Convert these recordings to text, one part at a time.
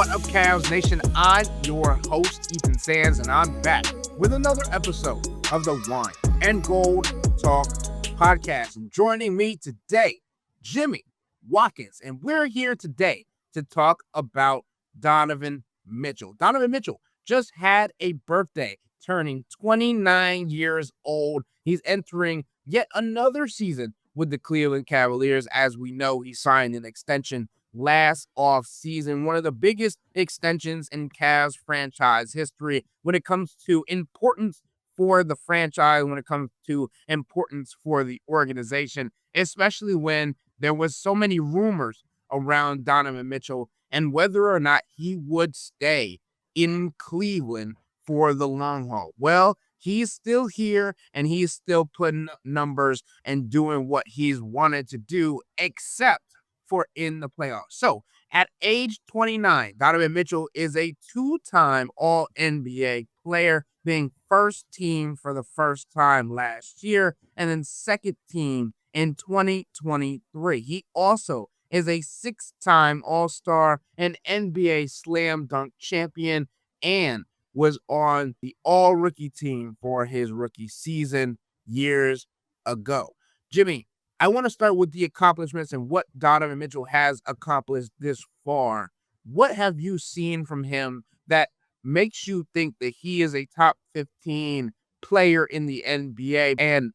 What up, Cavs Nation? I'm your host, Ethan Sands, and I'm back with another episode of the Wine and Gold Talk podcast. And joining me today, Jimmy Watkins, and we're here today to talk about Donovan Mitchell. Donovan Mitchell just had a birthday, turning 29 years old. He's entering yet another season with the Cleveland Cavaliers. As we know, he signed an extension last offseason, one of the biggest extensions in Cavs franchise history when it comes to importance for the franchise, when it comes to importance for the organization, especially when there was so many rumors around Donovan Mitchell and whether or not he would stay in Cleveland for the long haul. Well, he's still here and he's still putting up numbers and doing what he's wanted to do, except for in the playoffs. So at age 29, Donovan Mitchell is a two-time All-NBA player, being first team for the first time last year and then second team in 2023. He also is a six-time All-Star and NBA Slam Dunk champion and was on the All-Rookie team for his rookie season years ago. Jimmy, I want to start with the accomplishments and what Donovan Mitchell has accomplished this far. What have you seen from him that makes you think that he is a top 15 player in the NBA? And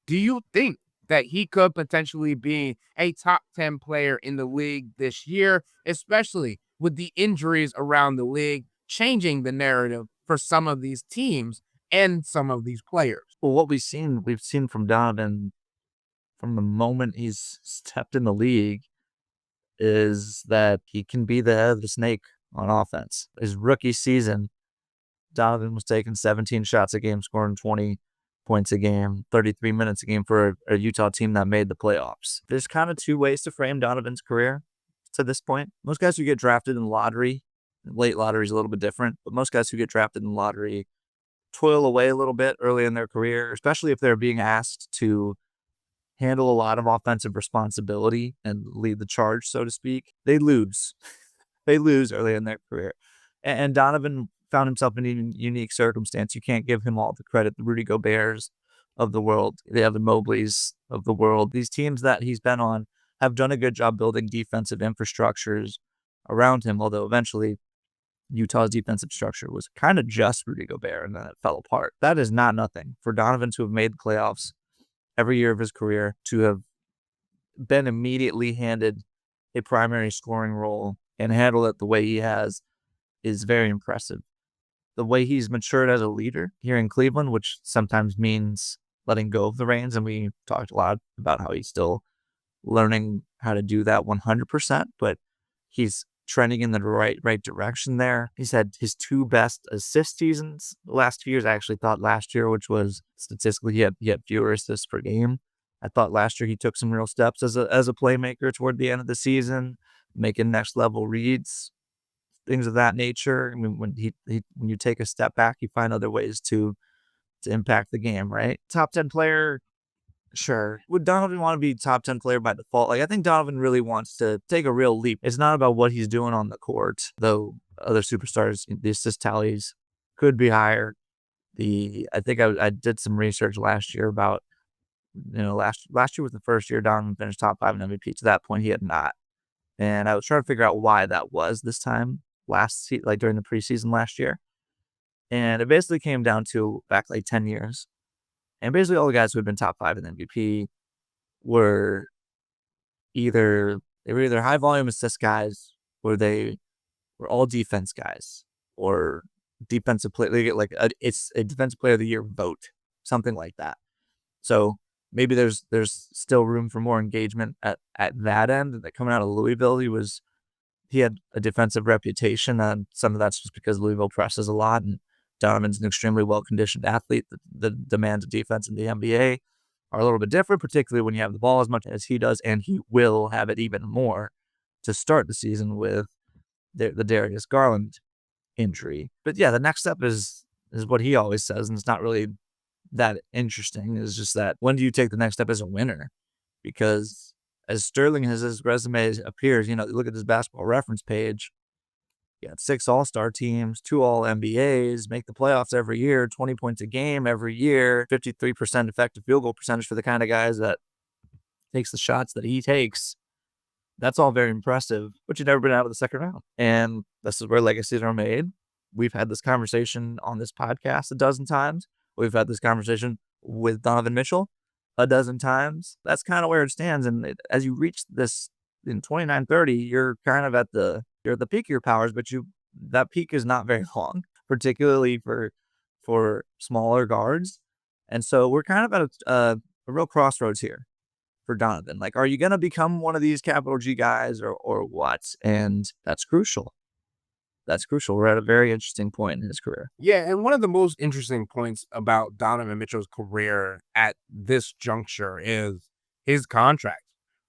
do you think that he could potentially be a top 10 player in the league this year, especially with the injuries around the league changing the narrative for some of these teams and some of these players? Well, what we've seen from Donovan from the moment he's stepped in the league is that he can be the head of the snake on offense. His rookie season, Donovan was taking 17 shots a game, scoring 20 points a game, 33 minutes a game for a Utah team that made the playoffs. There's kind of two ways to frame Donovan's career to this point. Most guys who get drafted in the lottery, late lottery is a little bit different, but most guys who get drafted in the lottery toil away a little bit early in their career, especially if they're being asked to handle a lot of offensive responsibility and lead the charge, so to speak. They lose. They lose early in their career. And Donovan found himself in a unique circumstance. You can't give him all the credit. The Rudy Goberts of the world, the Evan Mobleys of the world, these teams that he's been on have done a good job building defensive infrastructures around him, although eventually Utah's defensive structure was kind of just Rudy Gobert, and then it fell apart. That is not nothing. For Donovan to have made the playoffs every year of his career, to have been immediately handed a primary scoring role and handle it the way he has is very impressive. The way he's matured as a leader here in Cleveland, which sometimes means letting go of the reins, and we talked a lot about how he's still learning how to do that 100%, but he's trending in the right direction there. He's had his two best assist seasons the last 2 years. I actually thought last year, which was statistically, he had fewer assists per game. I thought last year he took some real steps as a playmaker toward the end of the season, making next level reads, things of that nature. I mean, when you take a step back, you find other ways to impact the game, right? Top 10 player. Sure. Would Donovan want to be top 10 player by default? I think Donovan really wants to take a real leap. It's not about what he's doing on the court, though other superstars, the assist tallies could be higher. I think I did some research last year about, last year was the first year Donovan finished top 5 in MVP. To that point, he had not. And I was trying to figure out why that was this time, during the preseason last year. And it basically came down to back 10 years. And basically all the guys who had been top 5 in MVP were either high volume assist guys, or they were all defense guys, or defensive play. They get it's a defensive player of the year vote, something like that. So maybe there's still room for more engagement at that end. That coming out of Louisville, he had a defensive reputation, and some of that's just because Louisville presses a lot, and Donovan's an extremely well-conditioned athlete. The demands of defense in the NBA are a little bit different, particularly when you have the ball as much as he does, and he will have it even more to start the season with the Darius Garland injury. But yeah, the next step is what he always says, and it's not really that interesting. It's just that, when do you take the next step as a winner? Because as sterling as his resume appears, you look at his basketball reference page, You got 6 all-star teams, 2 all-NBAs, make the playoffs every year, 20 points a game every year, 53% effective field goal percentage for the kind of guys that takes the shots that he takes. That's all very impressive, but you've never been out of the second round. And this is where legacies are made. We've had this conversation on this podcast a dozen times. We've had this conversation with Donovan Mitchell a dozen times. That's kind of where it stands. And as you reach this in 29, 30, you're kind of you're at the peak of your powers, but that peak is not very long, particularly for smaller guards. And so we're kind of at a real crossroads here for Donovan. Like, are you going to become one of these capital G guys or what? And that's crucial. That's crucial. We're at a very interesting point in his career. Yeah, and one of the most interesting points about Donovan Mitchell's career at this juncture is his contract,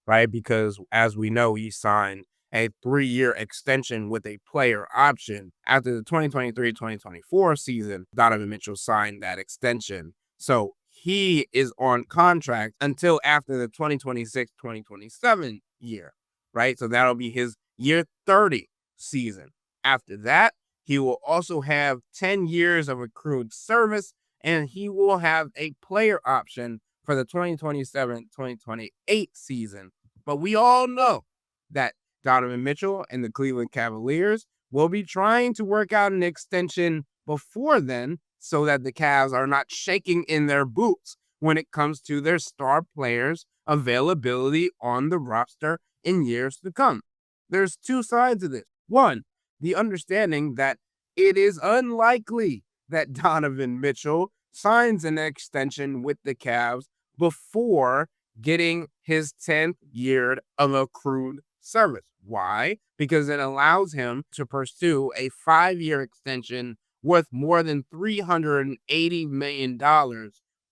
right? Because as we know, he signed a 3-year extension with a player option. After the 2023-2024 season, Donovan Mitchell signed that extension. So he is on contract until after the 2026-2027 year, right? So that'll be his year 30 season. After that, he will also have 10 years of accrued service, and he will have a player option for the 2027-2028 season. But we all know that Donovan Mitchell and the Cleveland Cavaliers will be trying to work out an extension before then so that the Cavs are not shaking in their boots when it comes to their star players' availability on the roster in years to come. There's two sides of this. One, the understanding that it is unlikely that Donovan Mitchell signs an extension with the Cavs before getting his 10th year of accrued service. Why? Because it allows him to pursue a 5-year extension worth more than $380 million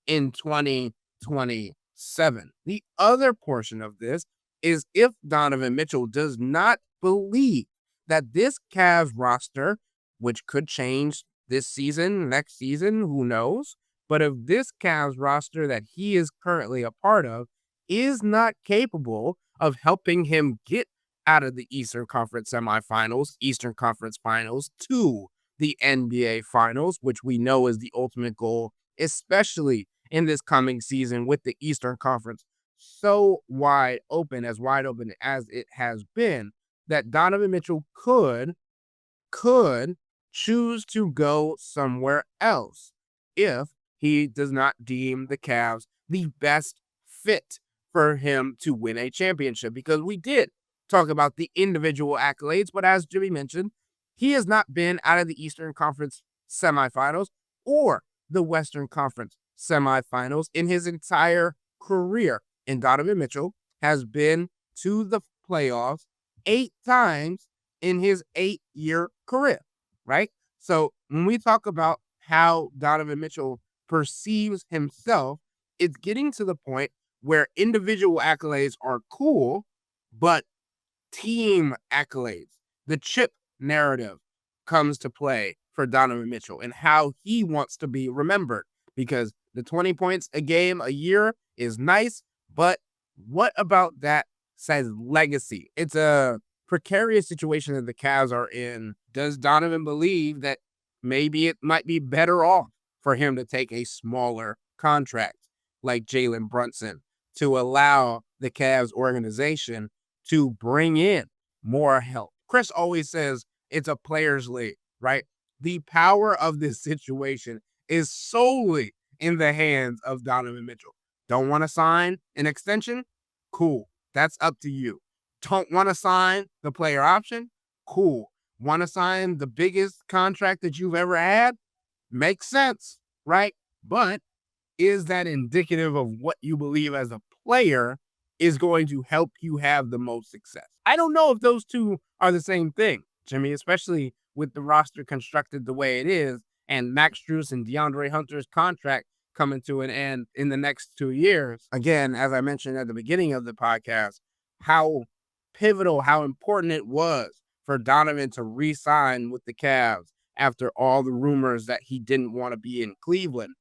in 2027. The other portion of this is if Donovan Mitchell does not believe that this Cavs roster, which could change this season, next season, who knows? But if this Cavs roster that he is currently a part of is not capable of helping him get out of the Eastern Conference semifinals, Eastern Conference finals, to the NBA finals, which we know is the ultimate goal, especially in this coming season with the Eastern Conference so wide open as it has been, that Donovan Mitchell could choose to go somewhere else if he does not deem the Cavs the best fit for him to win a championship. Because we did talk about the individual accolades, but as Jimmy mentioned, he has not been out of the Eastern Conference semifinals or the Western Conference semifinals in his entire career. And Donovan Mitchell has been to the playoffs 8 times in his 8-year career, right? So when we talk about how Donovan Mitchell perceives himself, it's getting to the point where individual accolades are cool, but team accolades, the chip narrative, comes to play for Donovan Mitchell and how he wants to be remembered. Because the 20 points a game a year is nice, but what about that says legacy? It's a precarious situation that the Cavs are in. Does Donovan believe that maybe it might be better off for him to take a smaller contract like Jalen Brunson to allow the Cavs organization to bring in more help? Chris always says it's a players' league, right? The power of this situation is solely in the hands of Donovan Mitchell. Don't want to sign an extension? Cool. That's up to you. Don't want to sign the player option? Cool. Want to sign the biggest contract that you've ever had? Makes sense, right? But is that indicative of what you believe as a player is going to help you have the most success? I don't know if those two are the same thing, Jimmy, especially with the roster constructed the way it is and Max Strus and DeAndre Hunter's contract coming to an end in the next 2 years. Again, as I mentioned at the beginning of the podcast, how pivotal, how important it was for Donovan to re-sign with the Cavs after all the rumors that he didn't want to be in Cleveland.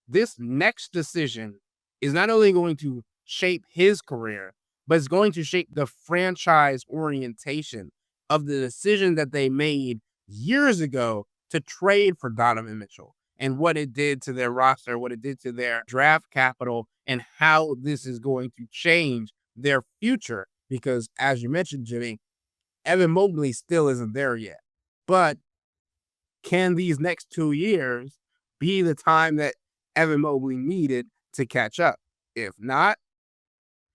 This next decision is not only going to shape his career, but it's going to shape the franchise orientation of the decision that they made years ago to trade for Donovan Mitchell and what it did to their roster, what it did to their draft capital, and how this is going to change their future. Because as you mentioned, Jimmy, Evan Mobley still isn't there yet. But can these next 2 years be the time that Evan Mobley needed to catch up? If not,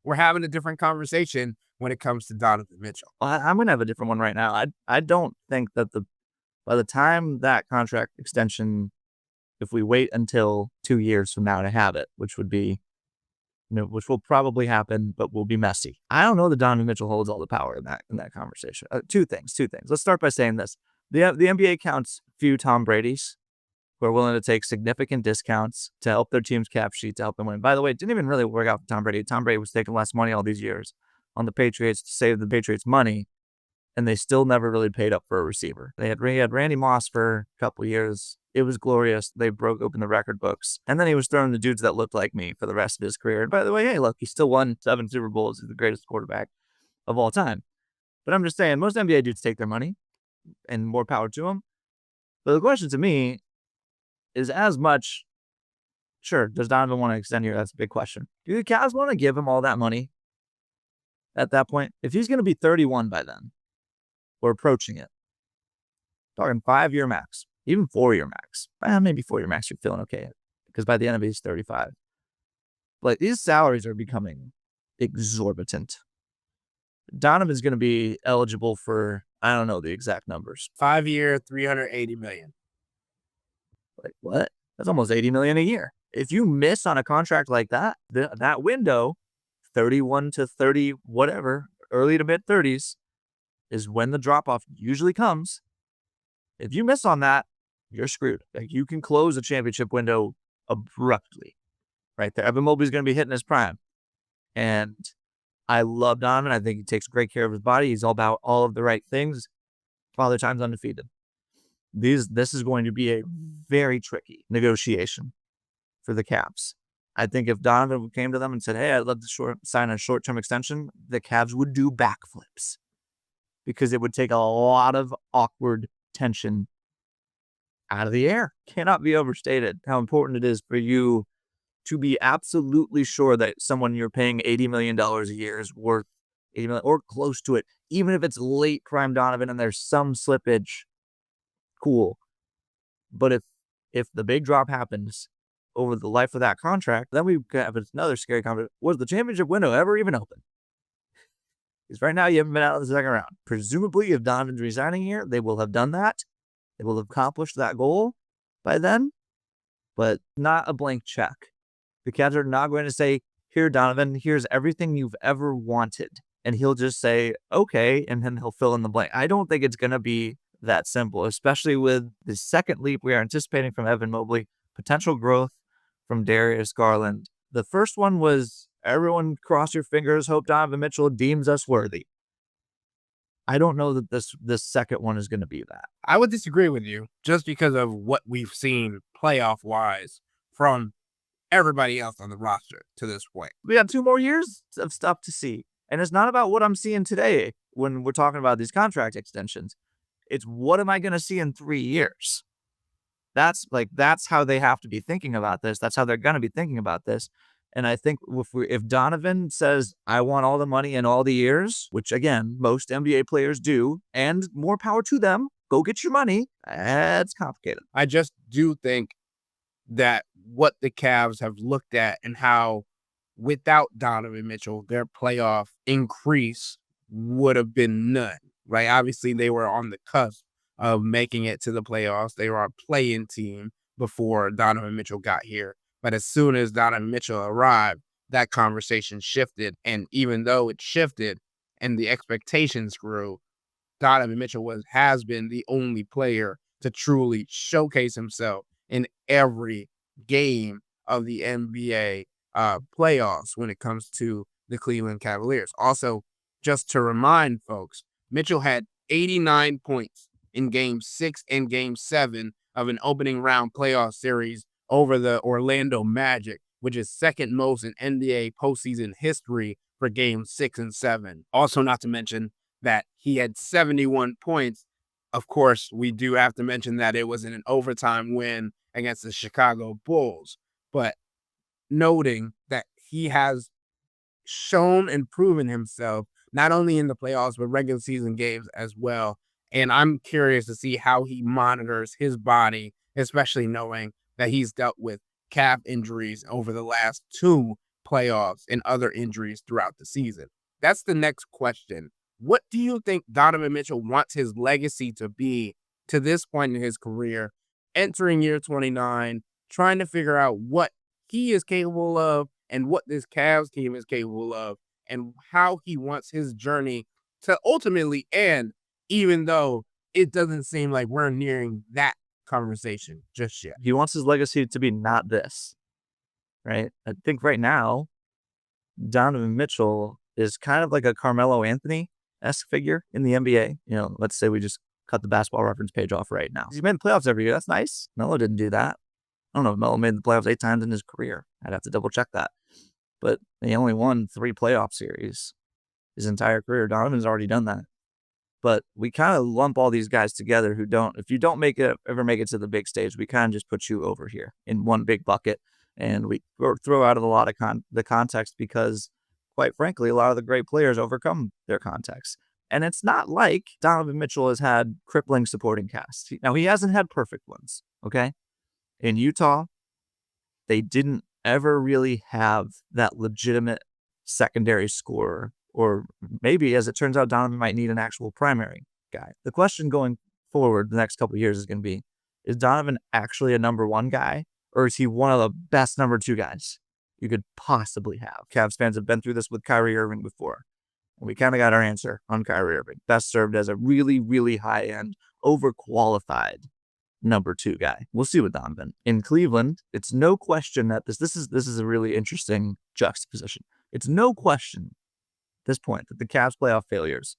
we're having a different conversation when it comes to Donovan Mitchell. I'm going to have a different one right now. I don't think that by the time that contract extension, if we wait until 2 years from now to have it, which would be, which will probably happen, but will be messy. I don't know that Donovan Mitchell holds all the power in that conversation. Two things. Let's start by saying this. The NBA counts few Tom Brady's who are willing to take significant discounts to help their team's cap sheet, to help them win. By the way, it didn't even really work out for Tom Brady. Tom Brady was taking less money all these years on the Patriots to save the Patriots money, and they still never really paid up for a receiver. They had Randy Moss for a couple years. It was glorious. They broke open the record books. And then he was throwing the dudes that looked like me for the rest of his career. And by the way, hey, look, he still won 7 Super Bowls. He's the greatest quarterback of all time. But I'm just saying, most NBA dudes take their money, and more power to them. But the question to me is as much, sure, does Donovan want to extend here? That's a big question. Do the Cavs want to give him all that money at that point? If he's going to be 31 by then, or approaching it, talking 5-year max, even 4-year max. Maybe 4-year max, you're feeling okay, because by the end of it, he's 35. Like, these salaries are becoming exorbitant. Donovan's going to be eligible for, I don't know the exact numbers. 5-year, $380 million. Like, what? That's almost $80 million a year. If you miss on a contract like that, that window, 31 to 30, whatever, early to mid 30s, is when the drop-off usually comes. If you miss on that, you're screwed. Like, you can close a championship window abruptly right there. Evan Mobley's going to be hitting his prime. And I love Donovan. I think he takes great care of his body. He's all about all of the right things. Father Time's undefeated. This is going to be a very tricky negotiation for the Cavs. I think if Donovan came to them and said, hey, I'd love to sign a short-term extension, the Cavs would do backflips, because it would take a lot of awkward tension out of the air. Cannot be overstated how important it is for you to be absolutely sure that someone you're paying $80 million a year is worth $80 million or close to it. Even if it's late prime Donovan and there's some slippage, cool. But if the big drop happens over the life of that contract, then we have another scary conversation. Was the championship window ever even open? Because right now you haven't been out of the second round. Presumably, if Donovan's resigning here, they will have done that. They will have accomplished that goal by then, but not a blank check. The Cavs are not going to say, here, Donovan, here's everything you've ever wanted. And he'll just say, okay, and then he'll fill in the blank. I don't think it's going to be that simple, especially with the second leap we are anticipating from Evan Mobley, potential growth from Darius Garland. The first one was, everyone cross your fingers, hope Donovan Mitchell deems us worthy. I don't know that this second one is going to be that. I would disagree with you just because of what we've seen playoff-wise from everybody else on the roster to this point. We got 2 more years of stuff to see. And it's not about what I'm seeing today when we're talking about these contract extensions. It's what am I going to see in 3 years? That's how they have to be thinking about this. That's how they're going to be thinking about this. And I think if Donovan says, I want all the money in all the years, which again, most NBA players do, and more power to them, go get your money, that's complicated. I just do think that what the Cavs have looked at and how without Donovan Mitchell, their playoff increase would have been none, right? Obviously, they were on the cusp of making it to the playoffs. They were a play-in team before Donovan Mitchell got here. But as soon as Donovan Mitchell arrived, that conversation shifted. And even though it shifted and the expectations grew, Donovan Mitchell has been the only player to truly showcase himself in every game of the NBA playoffs when it comes to the Cleveland Cavaliers. Also, just to remind folks, Mitchell had 89 points in Game 6 and Game 7 of an opening round playoff series over the Orlando Magic, which is second most in NBA postseason history for Games 6 and 7. Also, not to mention that he had 71 points Of course, we do have to mention that it was an overtime win against the Chicago Bulls, but noting that he has shown and proven himself not only in the playoffs but regular season games as well. And I'm curious to see how he monitors his body, especially knowing that he's dealt with calf injuries over the last two playoffs and other injuries throughout the season. That's the next question. What do you think Donovan Mitchell wants his legacy to be to this point in his career, entering year 29, trying to figure out what he is capable of and what this Cavs team is capable of and how he wants his journey to ultimately end, even though it doesn't seem like we're nearing that conversation just yet. He wants his legacy to be not this, right? I think right now, Donovan Mitchell is kind of like a Carmelo Anthony-esque figure in the NBA. Let's say we just cut the basketball reference page off right now. He's made the playoffs every year. That's nice. Melo didn't do that. I don't know if Melo made the playoffs 8 times in his career. I'd have to double check that. But he only won 3 playoff series his entire career. Donovan's already done that. But we kind of lump all these guys together who don't, if you don't ever make it to the big stage, we kind of just put you over here in one big bucket. And we throw out a lot of the context because, quite frankly, a lot of the great players overcome their context. And it's not like Donovan Mitchell has had crippling supporting casts. Now, he hasn't had perfect ones, okay? In Utah, they didn't ever really have that legitimate secondary scorer, or maybe, as it turns out, Donovan might need an actual primary guy. The question going forward the next couple of years is going to be, is Donovan actually a number 1 guy, or is he one of the best number 2 guys you could possibly have? Cavs fans have been through this with Kyrie Irving before, and we kind of got our answer on Kyrie Irving. Best served as a really, really high-end, overqualified number 2 guy. We'll see with Donovan. In Cleveland, it's no question that this is a really interesting juxtaposition. It's no question at this point that the Cavs playoff failures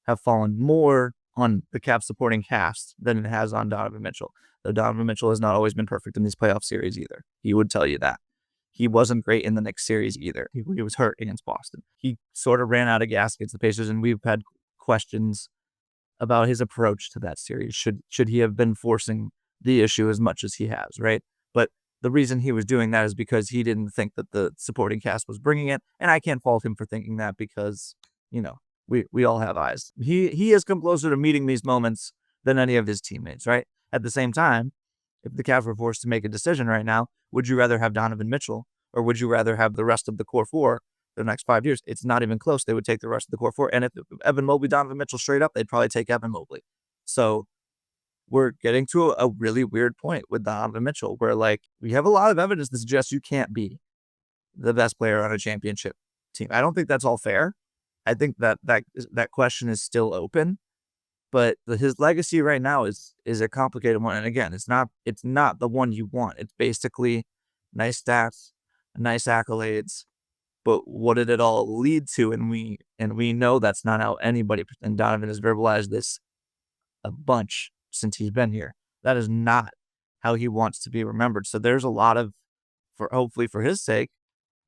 have fallen more on the Cavs supporting cast than it has on Donovan Mitchell. Though Donovan Mitchell has not always been perfect in these playoff series either. He would tell you that. He wasn't great in the Knicks series either. He was hurt against Boston. He sort of ran out of gas against the Pacers, and we've had questions about his approach to that series. Should he have been forcing the issue as much as he has, right? But the reason he was doing that is because he didn't think that the supporting cast was bringing it, and I can't fault him for thinking that because, we all have eyes. He has come closer to meeting these moments than any of his teammates, right? At the same time, if the Cavs were forced to make a decision right now, would you rather have Donovan Mitchell or would you rather have the rest of the core 4 the next 5 years? It's not even close. They would take the rest of the core 4. And if Evan Mobley, Donovan Mitchell straight up, they'd probably take Evan Mobley. So we're getting to a really weird point with Donovan Mitchell where, we have a lot of evidence that suggests you can't be the best player on a championship team. I don't think that's all fair. I think that question is still open. But his legacy right now is a complicated one. And again, it's not the one you want. It's basically nice stats, nice accolades. But what did it all lead to? And we know that's not how anybody, and Donovan has verbalized this a bunch since he's been here. That is not how he wants to be remembered. So there's a lot of, hopefully for his sake,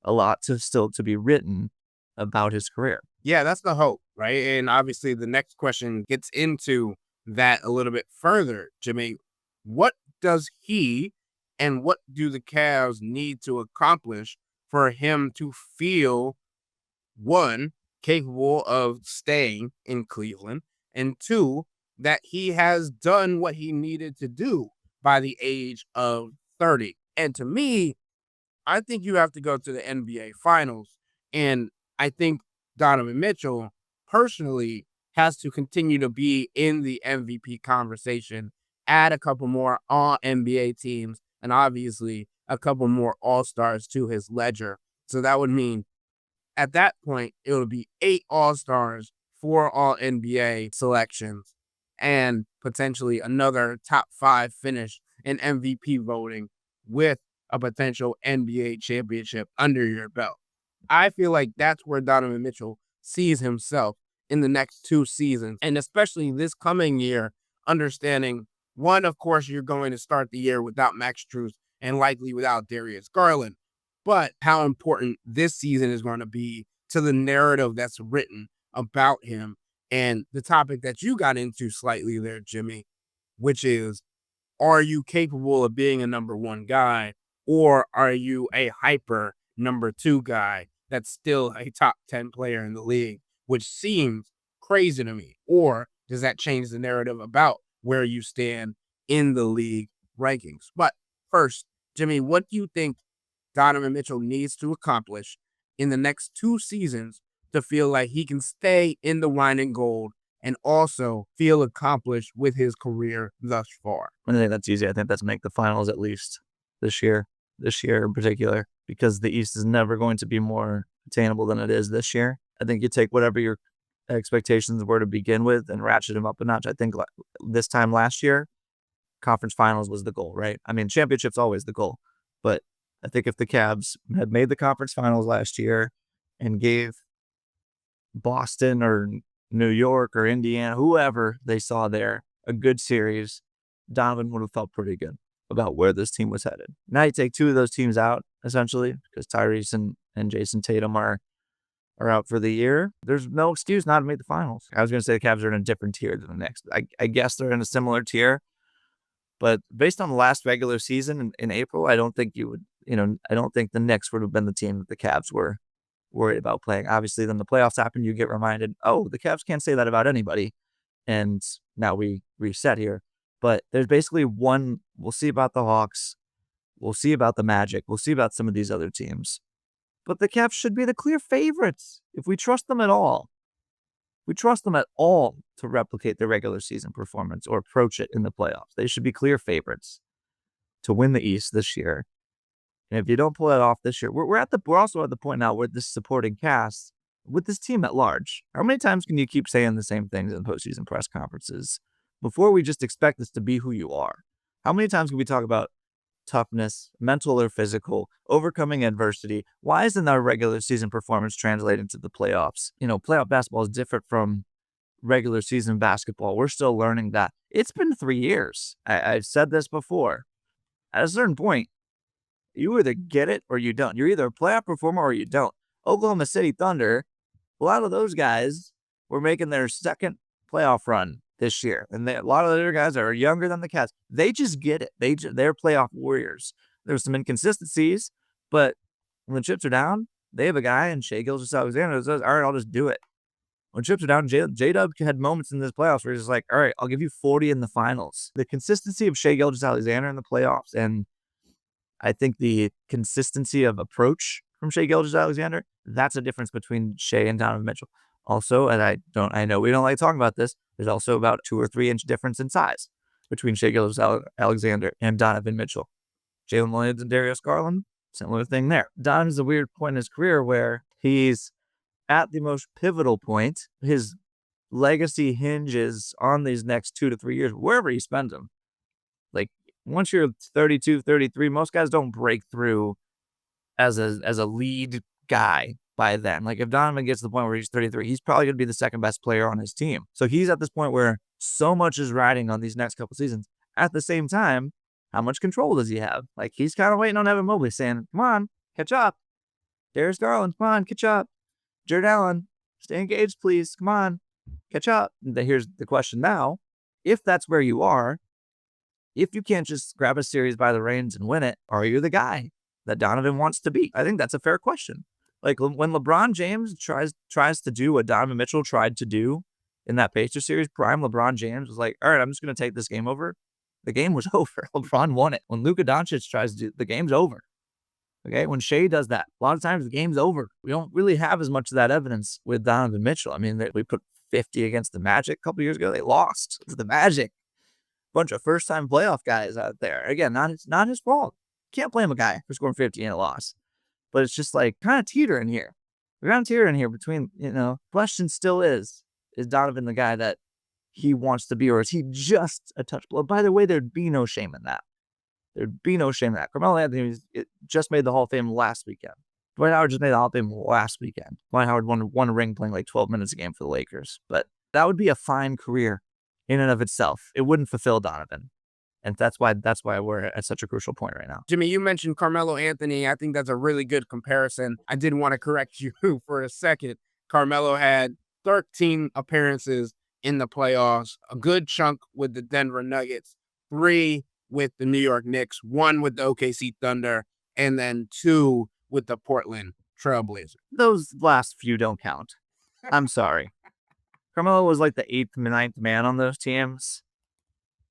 a lot still to be written about his career. Yeah, that's the hope, right? And obviously the next question gets into that a little bit further, Jimmy. What does he and what do the Cavs need to accomplish for him to feel, 1, capable of staying in Cleveland, and 2, that he has done what he needed to do by the age of 30? And to me, I think you have to go to the NBA Finals. And I think Donovan Mitchell personally has to continue to be in the MVP conversation, add a couple more All-NBA teams, and obviously a couple more All-Stars to his ledger. So that would mean at that point, it would be 8 All-Stars, 4 All-NBA selections, and potentially another top 5 finish in MVP voting with a potential NBA championship under your belt. I feel like that's where Donovan Mitchell sees himself in the next 2 seasons, and especially this coming year, understanding, 1, of course, you're going to start the year without Max Strus and likely without Darius Garland, but how important this season is going to be to the narrative that's written about him And the topic that you got into slightly there, Jimmy, which is, are you capable of being a number one guy, or are you a hyper number two guy that's still a top 10 player in the league, which seems crazy to me? Or does that change the narrative about where you stand in the league rankings? But first, Jimmy, what do you think Donovan Mitchell needs to accomplish in the next 2 seasons to feel like he can stay in the wine and gold and also feel accomplished with his career thus far? I think that's easy. I think that's make the finals at least this year in particular, because the East is never going to be more attainable than it is this year. I think you take whatever your expectations were to begin with and ratchet them up a notch. I think this time last year, conference finals was the goal, right? I mean, championship's always the goal, but I think if the Cavs had made the conference finals last year and gave Boston or New York or Indiana, whoever they saw there, a good series, Donovan would have felt pretty good about where this team was headed. Now you take 2 of those teams out, essentially, because Tyrese and Jason Tatum are out for the year. There's no excuse not to make the finals. I was going to say the Cavs are in a different tier than the Knicks. I guess they're in a similar tier, but based on the last regular season in April, I don't think I don't think the Knicks would have been the team that the Cavs were worried about playing. Obviously, then the playoffs happen, you get reminded, oh, the Cavs can't say that about anybody. And now we reset here. But there's basically one, we'll see about the Hawks. We'll see about the Magic. We'll see about some of these other teams. But the Cavs should be the clear favorites if we trust them at all. We trust them at all to replicate their regular season performance or approach it in the playoffs. They should be clear favorites to win the East this year. And if you don't pull that off this year, we're also at the point now where this supporting cast with this team at large. How many times can you keep saying the same things in postseason press conferences before we just expect this to be who you are? How many times can we talk about toughness, mental or physical, overcoming adversity? Why isn't our regular season performance translating to the playoffs? Playoff basketball is different from regular season basketball. We're still learning that. It's been 3 years. I've said this before. At a certain point, you either get it or you don't. You're either a playoff performer or you don't. Oklahoma City Thunder, a lot of those guys were making their second playoff run this year. And a lot of the other guys are younger than the Cavs. They just get it. They're playoff warriors. There's some inconsistencies, but when the chips are down, they have a guy in Shai Gilgeous-Alexander that says, all right, I'll just do it. When chips are down, J-Dub had moments in this playoffs where he's just like, all right, I'll give you 40 in the finals. The consistency of Shai Gilgeous-Alexander in the playoffs, and I think the consistency of approach from Shai Gilgeous-Alexander, that's a difference between Shai and Donovan Mitchell. Also, and I know we don't like talking about this, there's also about 2 or 3 inch difference in size between Shai Gilgeous-Alexander and Donovan Mitchell. Jalen Williams and Darius Garland, similar thing there. Donovan's a weird point in his career where he's at the most pivotal point. His legacy hinges on these next 2 to 3 years, wherever he spends them. Like, once you're 32, 33, most guys don't break through as a lead guy by then. Like, if Donovan gets to the point where he's 33, he's probably going to be the second best player on his team. So he's at this point where so much is riding on these next couple seasons. At the same time, how much control does he have? Like, he's kind of waiting on Evan Mobley saying, come on, catch up. Darius Garland, come on, catch up. Jared Allen, stay engaged, please. Come on, catch up. Here's the question now. If that's where you are, if you can't just grab a series by the reins and win it, are you the guy that Donovan wants to be? I think that's a fair question. Like, when LeBron James tries to do what Donovan Mitchell tried to do in that Pacers series, prime LeBron James was like, all right, I'm just going to take this game over. The game was over. LeBron won it. When Luka Doncic tries to do, the game's over. Okay, when Shai does that, a lot of times the game's over. We don't really have as much of that evidence with Donovan Mitchell. I mean, we put 50 against the Magic a couple years ago. They lost to the Magic. Bunch of first-time playoff guys out there. Again, not his fault. Can't blame a guy for scoring 50 in a loss. But it's just like kind of teetering here. We're kind of teetering here between, question still is Donovan the guy that he wants to be, or is he just a touch below? By the way, there'd be no shame in that. There'd be no shame in that. Carmelo Anthony just made the Hall of Fame last weekend. Dwight Howard just made the Hall of Fame last weekend. Dwight Howard won a ring playing like 12 minutes a game for the Lakers. But that would be a fine career in and of itself. It wouldn't fulfill Donovan. And that's why we're at such a crucial point right now. Jimmy, you mentioned Carmelo Anthony. I think that's a really good comparison. I did want to correct you for a second. Carmelo had 13 appearances in the playoffs, a good chunk with the Denver Nuggets, 3 with the New York Knicks, 1 with the OKC Thunder, and then 2 with the Portland Trailblazers. Those last few don't count. I'm sorry. Carmelo was like the 8th, 9th man on those teams.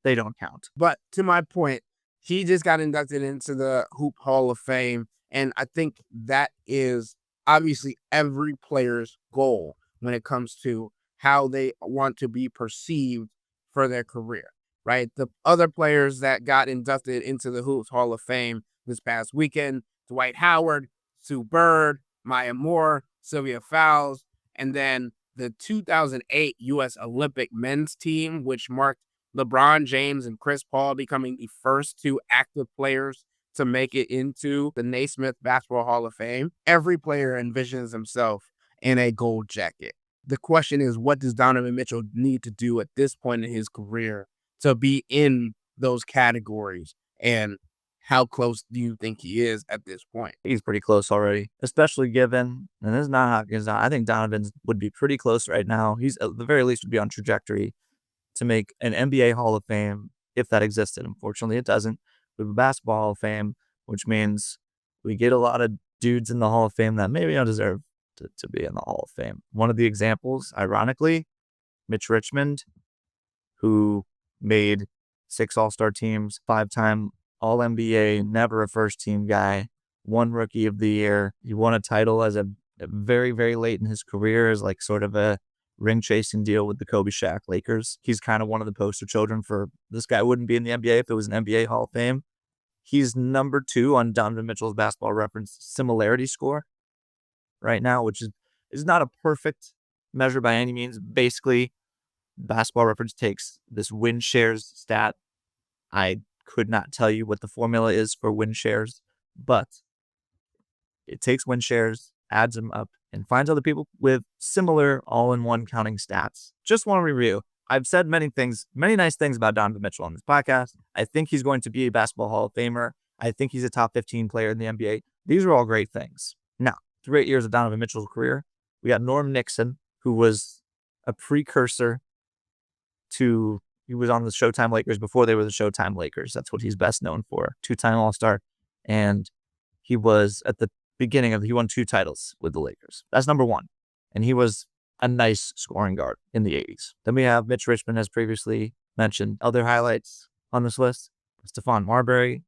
They don't count. But to my point, he just got inducted into the Hoop Hall of Fame. And I think that is obviously every player's goal when it comes to how they want to be perceived for their career, right? The other players that got inducted into the Hoops Hall of Fame this past weekend, Dwight Howard, Sue Bird, Maya Moore, Sylvia Fowles, and then the 2008 U.S. Olympic men's team, which marked LeBron James and Chris Paul becoming the first 2 active players to make it into the Naismith Basketball Hall of Fame. Every player envisions himself in a gold jacket. The question is, what does Donovan Mitchell need to do at this point in his career to be in those categories? And how close do you think he is at this point? He's pretty close already, especially given, and this is not Hopkins. I think Donovan would be pretty close right now. He's at the very least would be on trajectory to make an NBA Hall of Fame if that existed. Unfortunately, it doesn't. We have a Basketball Hall of Fame, which means we get a lot of dudes in the Hall of Fame that maybe don't deserve to be in the Hall of Fame. One of the examples, ironically, Mitch Richmond, who made 6 All-Star teams, 5-time All-NBA, never a first-team guy, 1 Rookie of the Year. He won a title as a very, very late in his career as like sort of a ring-chasing deal with the Kobe Shaq Lakers. He's kind of one of the poster children for this guy wouldn't be in the NBA if it was an NBA Hall of Fame. He's number 2 on Donovan Mitchell's Basketball Reference similarity score right now, which is not a perfect measure by any means. Basically, Basketball Reference takes this win shares stat. I could not tell you what the formula is for win shares, but it takes win shares, adds them up, and finds other people with similar all-in-one counting stats. Just want to review. I've said many nice things about Donovan Mitchell on this podcast. I think he's going to be a Basketball Hall of Famer. I think he's a top 15 player in the NBA. These are all great things. Now, 3 years of Donovan Mitchell's career, we got Norm Nixon, who was a precursor to, he was on the Showtime Lakers before they were the Showtime Lakers. That's what he's best known for. 2-time All-Star. And he was at the beginning of, he won 2 titles with the Lakers. That's number 1. And he was a nice scoring guard in the 80s. Then we have Mitch Richmond, as previously mentioned. Other highlights on this list: Stephon Marbury,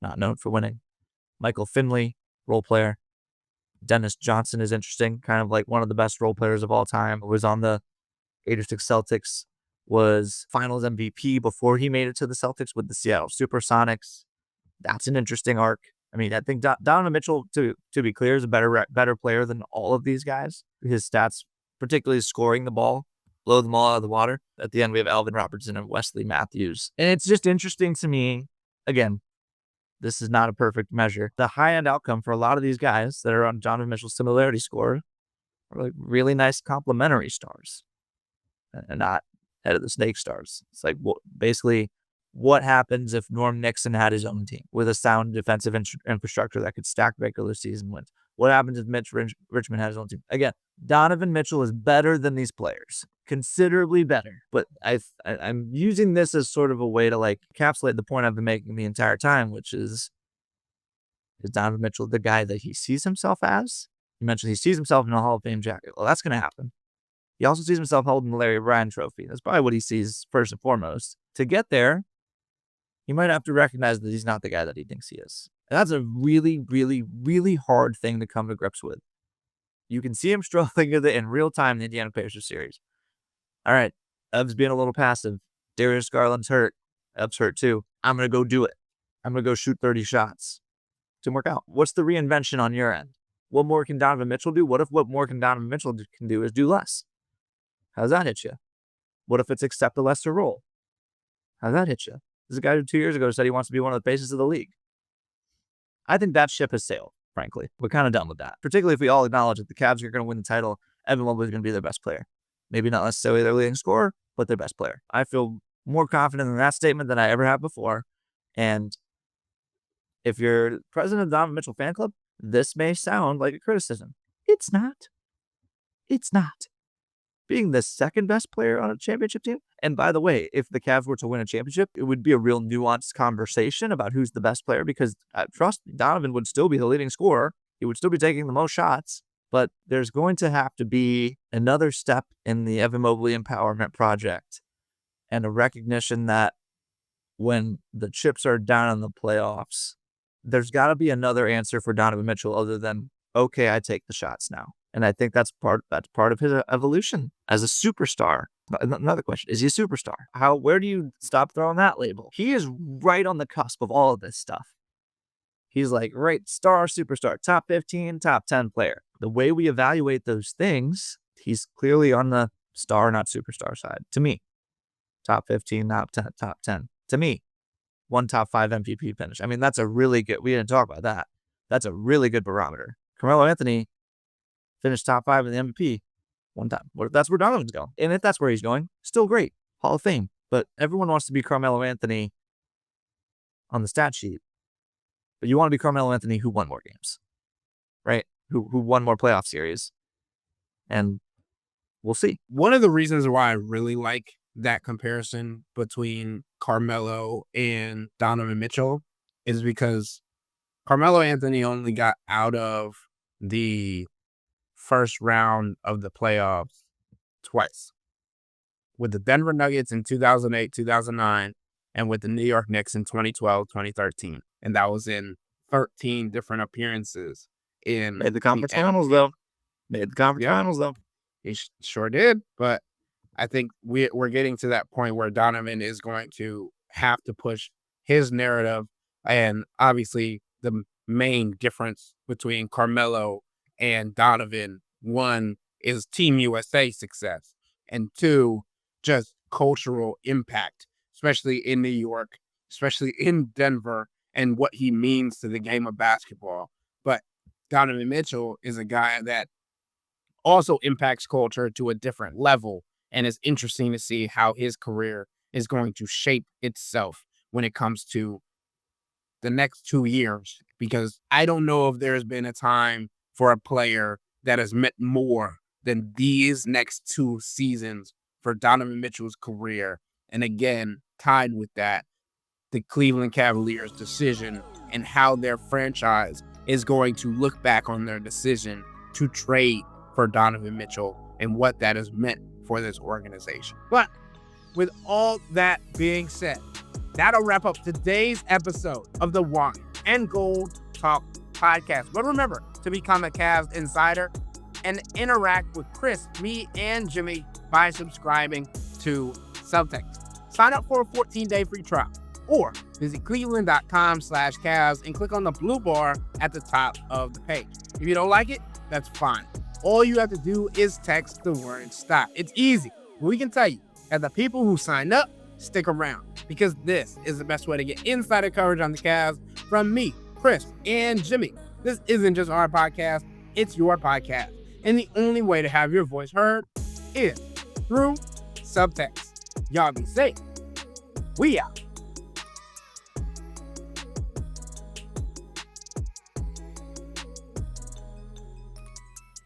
not known for winning. Michael Finley, role player. Dennis Johnson is interesting, kind of like one of the best role players of all time. Was on the 86 Celtics, was finals MVP before he made it to the Celtics with the Seattle Supersonics. That's an interesting arc. I mean, I think Donovan Mitchell, to be clear, is a better player than all of these guys. His stats, particularly scoring the ball, blow them all out of the water. At the end, we have Alvin Robertson and Wesley Matthews. And it's just interesting to me, again, this is not a perfect measure. The high-end outcome for a lot of these guys that are on Donovan Mitchell's similarity score are like really nice complementary stars and not head of the snake stars. It's like, basically, what happens if Norm Nixon had his own team with a sound defensive infrastructure that could stack regular season wins? What happens if Mitch Richmond had his own team? Again, Donovan Mitchell is better than these players, considerably better. But I'm using this as sort of a way to like encapsulate the point I've been making the entire time, which is Donovan Mitchell the guy that he sees himself as? You mentioned he sees himself in a Hall of Fame jacket. Well, that's going to happen. He also sees himself holding the Larry O'Brien trophy. That's probably what he sees first and foremost. To get there, he might have to recognize that he's not the guy that he thinks he is. And that's a really, really, really hard thing to come to grips with. You can see him struggling with it in real time in the Indiana Pacers series. All right, Ev's being a little passive. Darius Garland's hurt. Ev's hurt too. I'm going to go do it. I'm going to go shoot 30 shots. Didn't work out. What's the reinvention on your end? What more can Donovan Mitchell do? What if what more can Donovan Mitchell can do is do less? How's that hit you? What if it's accept a lesser role? How's that hit you? This is a guy who 2 years ago said he wants to be one of the faces of the league. I think that ship has sailed, frankly. We're kind of done with that. Particularly if we all acknowledge that the Cavs are going to win the title. Evan Mobley is going to be their best player. Maybe not necessarily their leading scorer, but their best player. I feel more confident in that statement than I ever have before. And if you're president of the Donovan Mitchell fan club, this may sound like a criticism. It's not. It's not. being the second best player on a championship team. And by the way, if the Cavs were to win a championship, it would be a real nuanced conversation about who's the best player, because trust me, Donovan would still be the leading scorer. He would still be taking the most shots, but there's going to have to be another step in the Evan Mobley empowerment project and a recognition that when the chips are down in the playoffs, there's got to be another answer for Donovan Mitchell other than, okay, I take the shots now. And I think that's part of his evolution as a superstar. Another question, is he a superstar? Where do you stop throwing that label? He is right on the cusp of all of this stuff. He's like, right, star, superstar, top 15, top 10 player. The way we evaluate those things, he's clearly on the star, not superstar side. To me, top 15, top 10. To me, one top 5 MVP finish. I mean, that's a really good, we didn't talk about that. That's a really good barometer. Carmelo Anthony finished top 5 in the MVP one time. What if that's where Donovan's going? And if that's where he's going, still great. Hall of Fame. But everyone wants to be Carmelo Anthony on the stat sheet. But you want to be Carmelo Anthony who won more games, right? Who won more playoff series. And we'll see. One of the reasons why I really like that comparison between Carmelo and Donovan Mitchell is because Carmelo Anthony only got out of the first round of the playoffs twice, with the Denver Nuggets in 2008, 2009, and with the New York Knicks in 2012, 2013. And that was in 13 different appearances. Made the conference finals, though. He sure did. But I think we're getting to that point where Donovan is going to have to push his narrative. And obviously, the main difference between Carmelo and Donovan, one is Team USA success, and two, just cultural impact, especially in New York, especially in Denver, and what he means to the game of basketball. But Donovan Mitchell is a guy that also impacts culture to a different level, and it's interesting to see how his career is going to shape itself when it comes to the next 2 years, because I don't know if there's been a time for a player that has meant more than these next 2 seasons for Donovan Mitchell's career. And again, tied with that, the Cleveland Cavaliers' decision and how their franchise is going to look back on their decision to trade for Donovan Mitchell and what that has meant for this organization. But with all that being said, that'll wrap up today's episode of the Wine and Gold Talk podcast. But remember to become a Cavs insider and interact with Chris, me, and Jimmy by subscribing to Subtext. Sign up for a 14-day free trial or visit cleveland.com/Cavs and click on the blue bar at the top of the page. If you don't like it, that's fine. All you have to do is text the word stop. It's easy. We can tell you that the people who sign up stick around, because this is the best way to get insider coverage on the Cavs from me, Chris, and Jimmy. This isn't just our podcast, it's your podcast. And the only way to have your voice heard is through Subtext. Y'all be safe. We out.